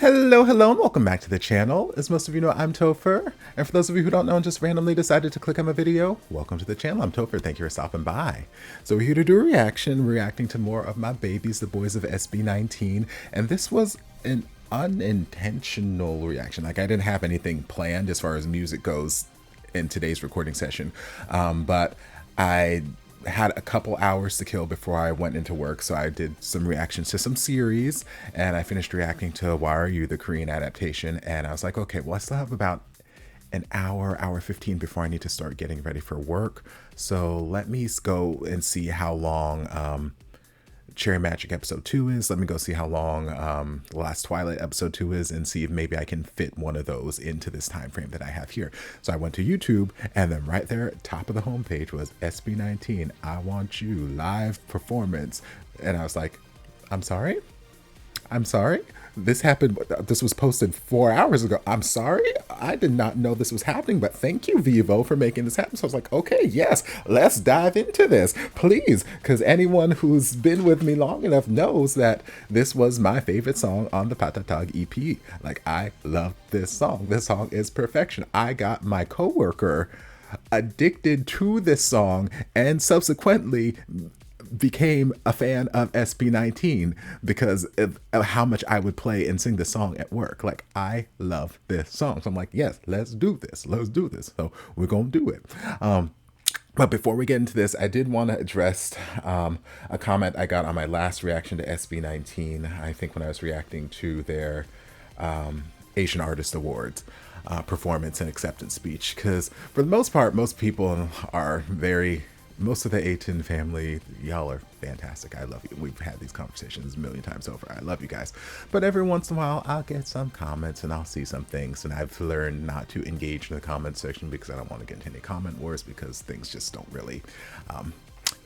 Hello, hello, and welcome back to the channel. As most of you know, I'm Topher. And for those of you who don't know and just randomly decided to click on my video, welcome to the channel. I'm Topher. Thank you for stopping by. So we're here to do a reaction, reacting to more of my babies, the boys of SB19. And this was an unintentional reaction. Like, I didn't have anything planned as far as music goes in today's recording session. But I had a couple hours to kill before I went into work, so I did some reactions to some series, and I finished reacting to Why Are You, the Korean adaptation, and I was like, okay, well, I still have about an hour 15 before I need to start getting ready for work, so let me go and see how long Cherry Magic episode 2 is. Let me go see how long the last Twilight episode 2 is and see if maybe I can fit one of those into this time frame that I have here. So I went to YouTube, and then right there at the top of the homepage was SB19 I Want You live performance, and I was like, I'm sorry? This happened. This was posted 4 hours ago. I'm sorry. I did not know this was happening, but thank you, VEVO, for making this happen. So I was like, okay, yes, let's dive into this, please. Because anyone who's been with me long enough knows that this was my favorite song on the Pagtatag EP. Like, I love this song. This song is perfection. I got my coworker addicted to this song and subsequently became a fan of SB19 because of how much I would play and sing the song at work. Like, I love this song. So I'm like, yes, let's do this. Let's do this. So we're going to do it. But before we get into this, I did want to address a comment I got on my last reaction to SB19. I think when I was reacting to their Asian Artist Awards performance and acceptance speech. Because for the most part, most people are most of the A10 family, y'all are fantastic. I love you. We've had these conversations a million times over. I love you guys. But every once in a while, I'll get some comments and I'll see some things. And I've learned not to engage in the comment section because I don't want to get into any comment wars because things just don't really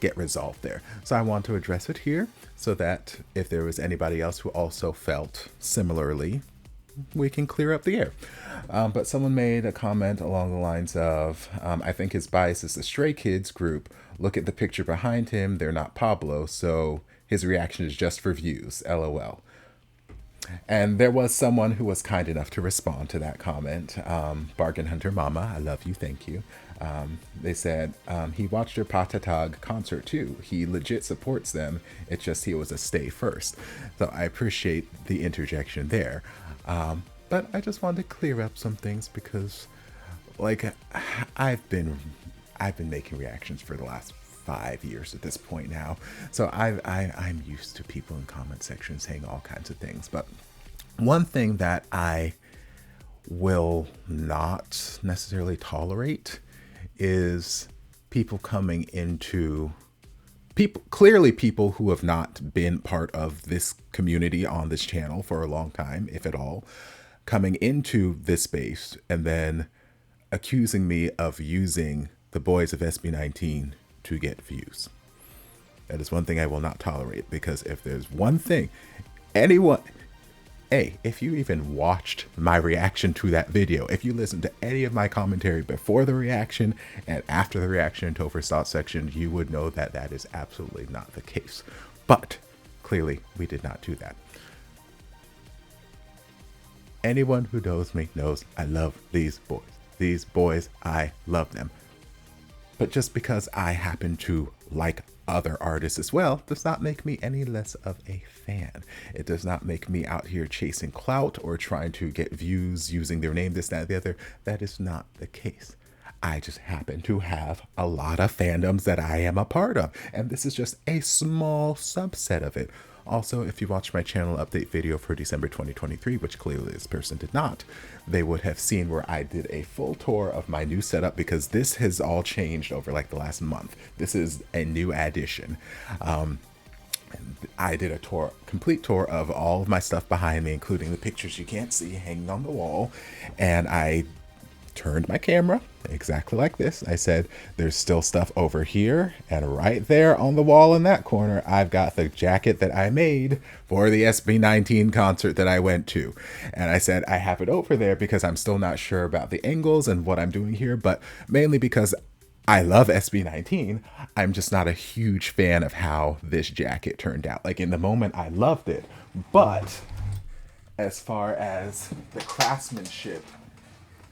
get resolved there. So I want to address it here so that if there was anybody else who also felt similarly, we can clear up the air. But someone made a comment along the lines of, I think his bias is the Stray Kids group. Look at the picture behind him. They're not Pablo, so his reaction is just for views. LOL. And there was someone who was kind enough to respond to that comment. Bargain Hunter Mama, I love you, thank you. They said, he watched your Pagtatag concert too. He legit supports them. It's just he was a stay first. So I appreciate the interjection there. But I just wanted to clear up some things because, like, I've been making reactions for the last 5 years at this point now, so I'm used to people in comment sections saying all kinds of things. But one thing that I will not necessarily tolerate is people coming into people who have not been part of this community on this channel for a long time, if at all, coming into this space and then accusing me of using the boys of SB19 to get views. That is one thing I will not tolerate, because if there's one thing anyone, if you even watched my reaction to that video, if you listened to any of my commentary before the reaction and after the reaction in Topher's thoughts section, you would know that that is absolutely not the case. But clearly we did not do that. Anyone who knows me knows I love these boys. These boys, I love them. But just because I happen to like other artists as well does not make me any less of a fan. It does not make me out here chasing clout or trying to get views using their name, this, that, the other. That is not the case. I just happen to have a lot of fandoms that I am a part of, and this is just a small subset of it. Also, if you watched my channel update video for December 2023, which clearly this person did not, they would have seen where I did a full tour of my new setup, because this has all changed over like the last month. This is a new addition. I did a complete tour of all of my stuff behind me, including the pictures you can't see hanging on the wall, and I turned my camera exactly like this. I said, there's still stuff over here, and right there on the wall in that corner, I've got the jacket that I made for the SB19 concert that I went to. And I said, I have it over there because I'm still not sure about the angles and what I'm doing here, but mainly because I love SB19. I'm just not a huge fan of how this jacket turned out. Like, in the moment, I loved it, but as far as the craftsmanship,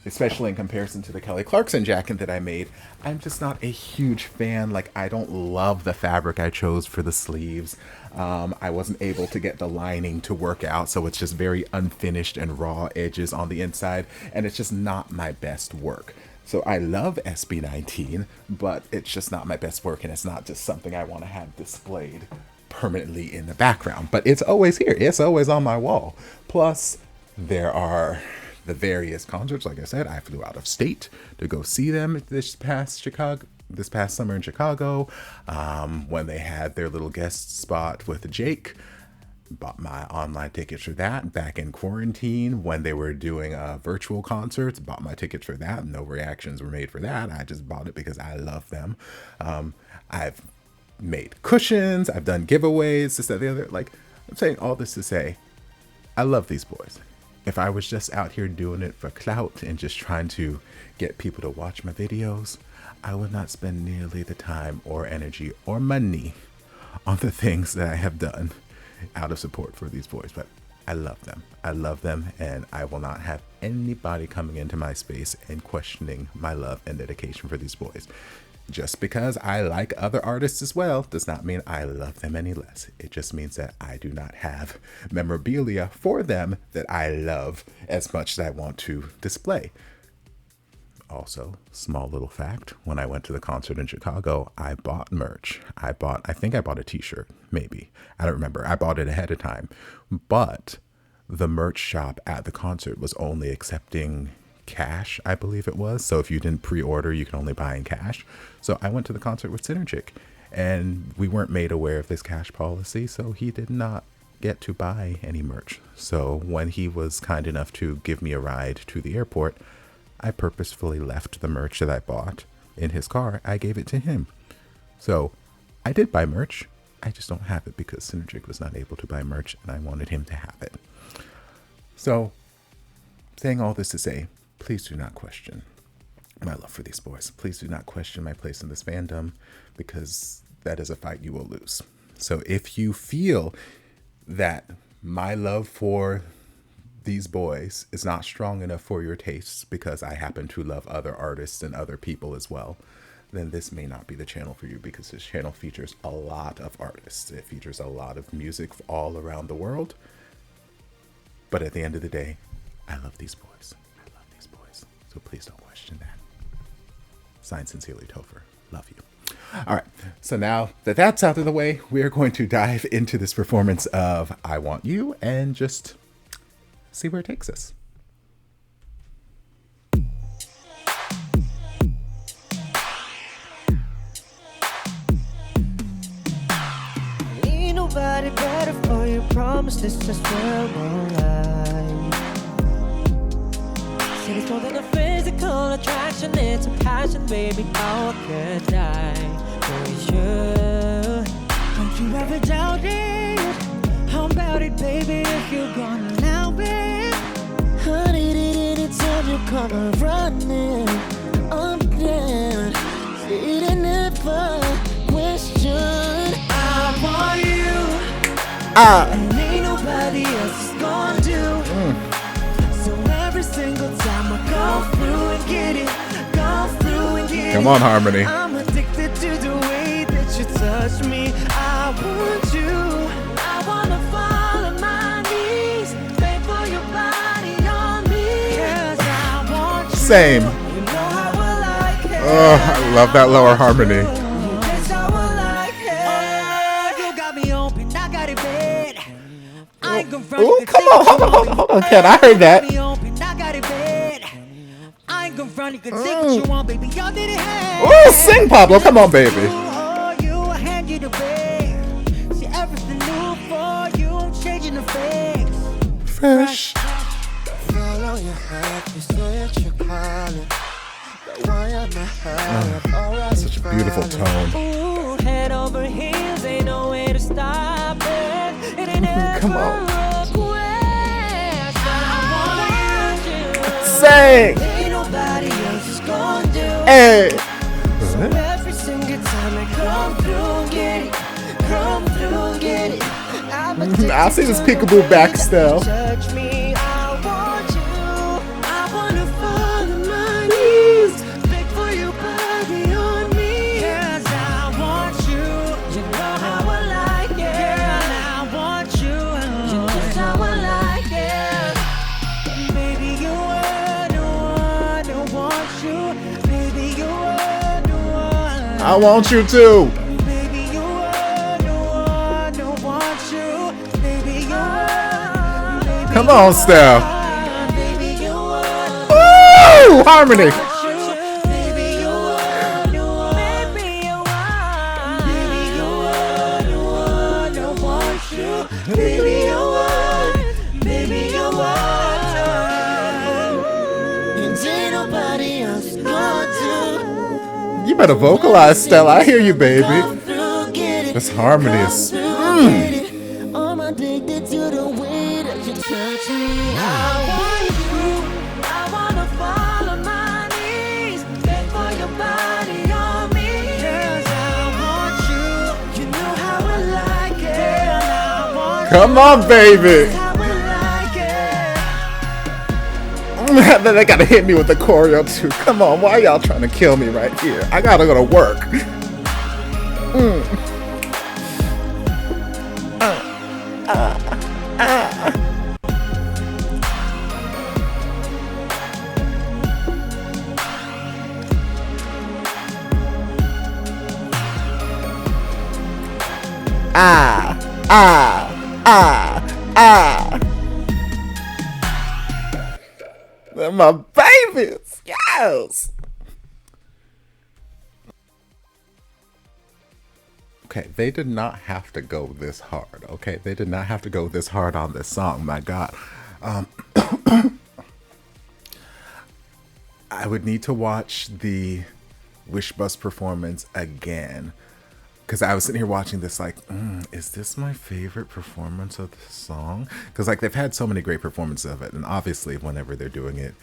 especially in comparison to the Kelly Clarkson jacket that I made, I'm just not a huge fan. Like, I don't love the fabric I chose for the sleeves. I wasn't able to get the lining to work out, so it's just very unfinished and raw edges on the inside, and it's just not my best work. So I love SB19, but it's just not my best work, and it's not just something I want to have displayed permanently in the background. But it's always here. It's always on my wall. Plus, there are the various concerts. Like I said, I flew out of state to go see them this past summer in Chicago, when they had their little guest spot with Jake. Bought my online tickets for that back in quarantine when they were doing virtual concerts. Bought my tickets for that. No reactions were made for that. I just bought it because I love them. I've made cushions. I've done giveaways, this, that, the other. Like, I'm saying all this to say, I love these boys. If I was just out here doing it for clout and just trying to get people to watch my videos, I would not spend nearly the time or energy or money on the things that I have done out of support for these boys. But I love them. I love them, and I will not have anybody coming into my space and questioning my love and dedication for these boys. Just because I like other artists as well does not mean I love them any less. It just means that I do not have memorabilia for them that I love as much as I want to display. Also, small little fact, when I went to the concert in Chicago, I bought merch. I think I bought a t-shirt, maybe. I don't remember. I bought it ahead of time. But the merch shop at the concert was only accepting cash, I believe it was. So if you didn't pre-order, you can only buy in cash. So I went to the concert with Synergic, and we weren't made aware of this cash policy, so he did not get to buy any merch. So when he was kind enough to give me a ride to the airport, I purposefully left the merch that I bought in his car. I gave it to him. So I did buy merch. I just don't have it because Synergic was not able to buy merch, and I wanted him to have it. So, saying all this to say, please do not question my love for these boys. Please do not question my place in this fandom, because that is a fight you will lose. So if you feel that my love for these boys is not strong enough for your tastes because I happen to love other artists and other people as well, then this may not be the channel for you, because this channel features a lot of artists. It features a lot of music all around the world. But at the end of the day, I love these boys. I love these boys. So please don't question that. Signed sincerely, Topher. Love you. All right. So now that that's out of the way, we are going to dive into this performance of I Want You and just see where it takes us. Ain't nobody better for you, promise this just won't lie. Said it's more than a physical attraction, it's a passion, baby, how I could die for you. Don't you ever doubt it, how about it, baby, if you're gonna allow it. I need it anytime you come running. I'm down, it never question. I want you, and ain't nobody else is gonna do. So every single time I go through and get it, go through and get it. Come on, Harmony. I'm addicted to the way that you touch me. I want you, I wanna fall on my knees, beg for your body on me. 'Cause I want you. Same. You know how I like it. Oh, I love that lower harmony. That's how I like it. You got me open, I got it bad. I ain't gonna front, Ooh, you can come take on, what hold you on, want, hold on, baby. Ken, I heard that. You got me open, I got it bad. I ain't gonna front, you can take what you want, baby. Y'all did it have. Ooh, sing, Pablo. Come on, baby. Oh, you, I hand you the bag. See everything new for you, I'm changing the face. Fresh. Follow your heart, you say it's your calling. But why am I high? Such a beautiful tone. Ooh, head over heels, ain't no way to stop it. It ain't ever Come on. a quest. I want you. Sing. Ain't nobody else is gonna do. Hey. So every single time I come through and get it, come through and get it. I'm I see this peekaboo back, Stell. touch me. I want you to. Baby, you are the one who wants you. Baby, you are. Come on, Stell. Baby, you are. Woo! Harmony. Baby, you are the one. Baby, you are. Baby, you are the one who wants you. Baby, you are. Baby, you are. And ain't nobody else going to. You better vocalize, Stell. I hear you, baby. This harmony is. I'm addicted to the way that you touch me. I want you. I wanna fall on my knees, beg for your body on me. 'Cause I want you. You know how I like it. I want Come on, baby. how I like it. Then they gotta hit me with the choreo too. Come on, why y'all trying to kill me right here? I gotta go to work. They're my babies. Yes. Okay, they did not have to go this hard. Okay, they did not have to go this hard on this song. My God. I would need to watch the Wish Bus performance again. Because I was sitting here watching this like, is this my favorite performance of this song? Because like they've had so many great performances of it. And obviously whenever they're doing it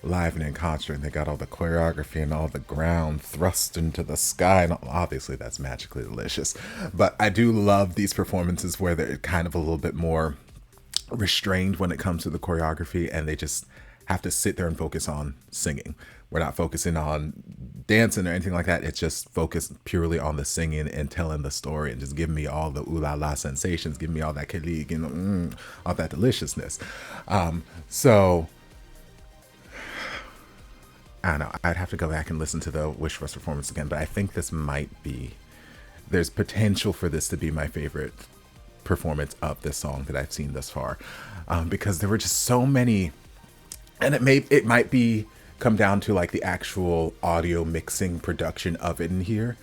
live and in concert, and they got all the choreography and all the ground thrust into the sky. And obviously that's magically delicious. But I do love these performances where they're kind of a little bit more restrained when it comes to the choreography. And they just have to sit there and focus on singing. We're not focusing on dancing or anything like that. It's just focused purely on the singing and telling the story and just giving me all the ooh la la sensations, giving me all that kilig, you know, all that deliciousness. So I don't know. I'd have to go back and listen to the Wish Bus performance again, but I think this might be. There's potential for this to be my favorite performance of this song that I've seen thus far, because there were just so many, and it might be come down to like the actual audio mixing production of it in here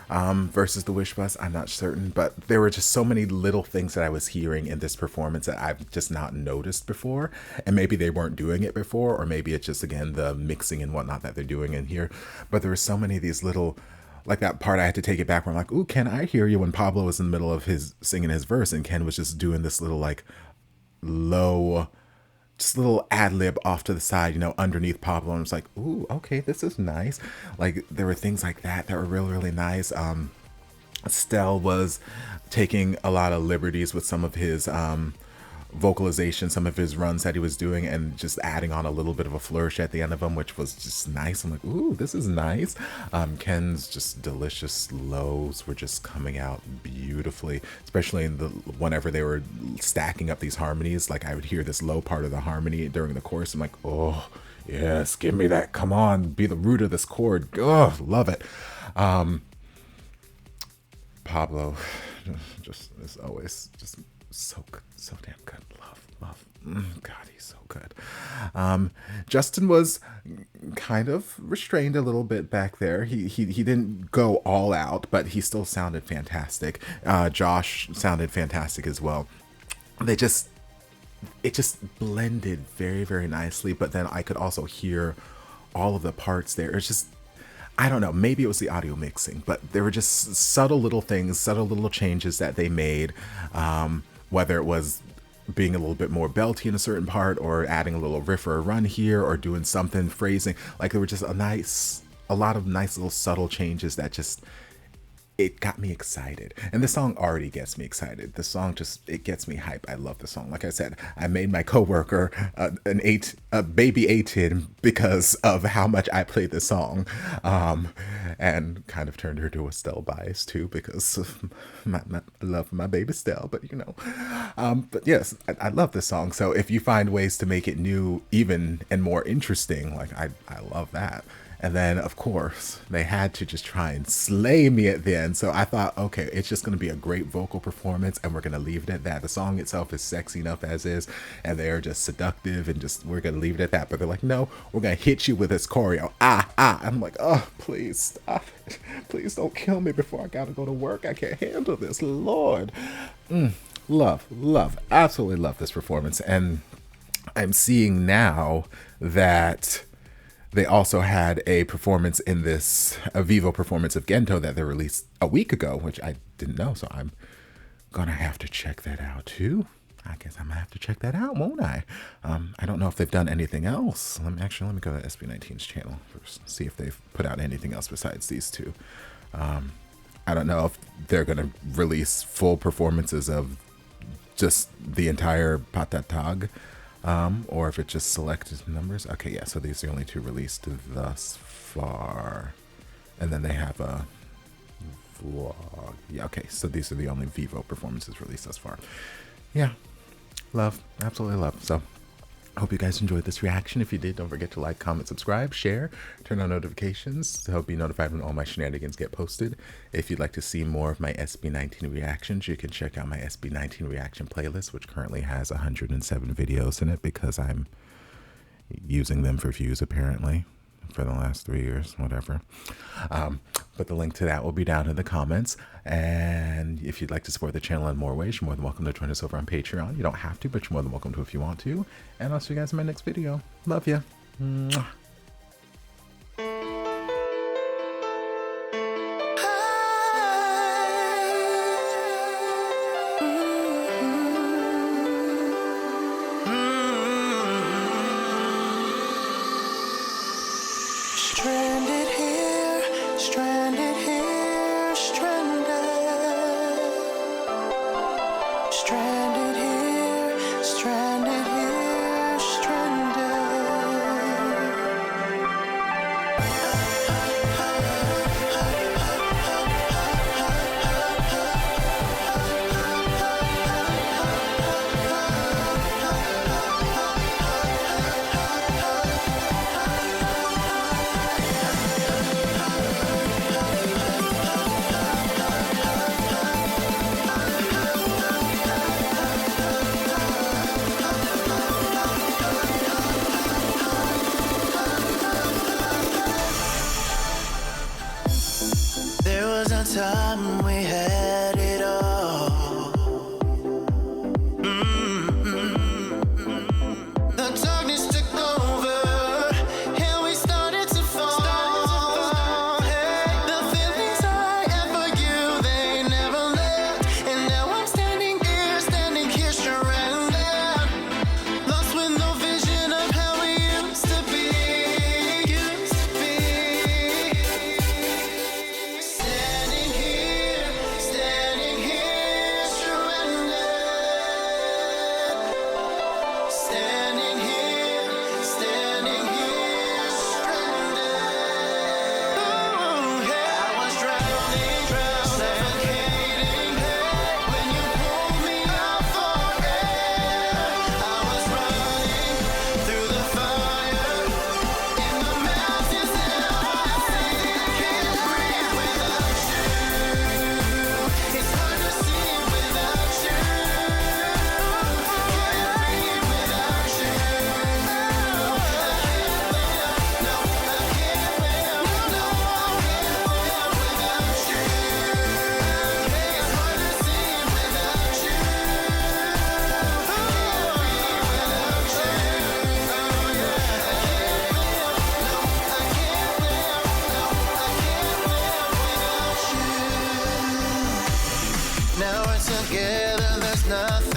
versus the Wish Bus. I'm not certain, but there were just so many little things that I was hearing in this performance that I've just not noticed before, and maybe they weren't doing it before, or maybe it's just again the mixing and whatnot that they're doing in here. But there were so many of these little, like that part I had to take it back where I'm like, ooh, Ken, I hear you, when Pablo was in the middle of his singing his verse and Ken was just doing this little like low, just little ad lib off to the side, you know, underneath Pablo. And I was like, ooh, okay, this is nice. Like there were things like that that were really, really nice. Stell was taking a lot of liberties with some of his vocalization, some of his runs that he was doing, and just adding on a little bit of a flourish at the end of them, which was just nice. I'm like, ooh, this is nice. Ken's just delicious lows were just coming out beautifully, especially in the whenever they were stacking up these harmonies. Like I would hear this low part of the harmony during the chorus. I'm like, oh yes, give me that. Come on, be the root of this chord. Oh, love it. Pablo just is always just so good, so damn good. Love. God, he's so good. Justin was kind of restrained a little bit back there. He didn't go all out, but he still sounded fantastic. Josh sounded fantastic as well. It just blended very, very nicely, but then I could also hear all of the parts there. It's just, I don't know, maybe it was the audio mixing, but there were just subtle little things, subtle little changes that they made, whether it was being a little bit more belty in a certain part, or adding a little riff or a run here, or doing something phrasing. Like there were just a lot of nice little subtle changes that just, it got me excited. And the song already gets me excited. The song just, it gets me hype. I love the song. Like I said, I made my coworker a baby 18 because of how much I played the song, and kind of turned her to a Stell bias too, because of I love my baby Stell. But you know, but yes, I love this song. So if you find ways to make it new, even and more interesting, like I love that. And then, of course, they had to just try and slay me at the end. So I thought, okay, it's just going to be a great vocal performance, and we're going to leave it at that. The song itself is sexy enough as is, and they're just seductive, and just we're going to leave it at that. But they're like, no, we're going to hit you with this choreo. I'm like, oh, please stop it. Please don't kill me before I got to go to work. I can't handle this, Lord. Love, absolutely love this performance. And I'm seeing now that they also had a performance in this, a VEVO performance of GENTO that they released a week ago, which I didn't know. So I'm gonna have to check that out too. I guess I'm gonna have to check that out, won't I? I don't know if they've done anything else. Let me go to SB19’s channel first, see if they've put out anything else besides these two. I don't know if they're gonna release full performances of just the entire Pagtatag, or if it's just selected numbers. Okay, yeah, so these are the only two released thus far. And then they have a vlog. Yeah, okay, so these are the only VEVO performances released thus far. Yeah, love, absolutely love. So I hope you guys enjoyed this reaction. If you did, don't forget to like, comment, subscribe, share, turn on notifications to help be notified when all my shenanigans get posted. If you'd like to see more of my SB19 reactions, you can check out my SB19 reaction playlist, which currently has 107 videos in it because I'm using them for views apparently for the last 3 years, whatever. But the link to that will be down in the comments. And if you'd like to support the channel in more ways, you're more than welcome to join us over on Patreon. You don't have to, but you're more than welcome to if you want to. And I'll see you guys in my next video. Love ya. Mwah. Stranded here, stranded here, stranded. Stranded here, stranded here, stranded. There was a time we had it all. The darkness took over, and we started to fall. Hey, the feelings I had for you, they never left. And now I'm standing here stranded. Lost with no vision of how we used to be. Standing here, stranded. Standing here, stranded. Ooh, yeah. I was drowning, suffocating. When you pulled me out for air, I was running through the fire in the mountains, and I can't breathe without you. It's hard to see without you. Can't breathe without you. No, I can't live. No, I can't live without you. It's hard to see without you. Can't breathe without you. Now we're together, there's nothing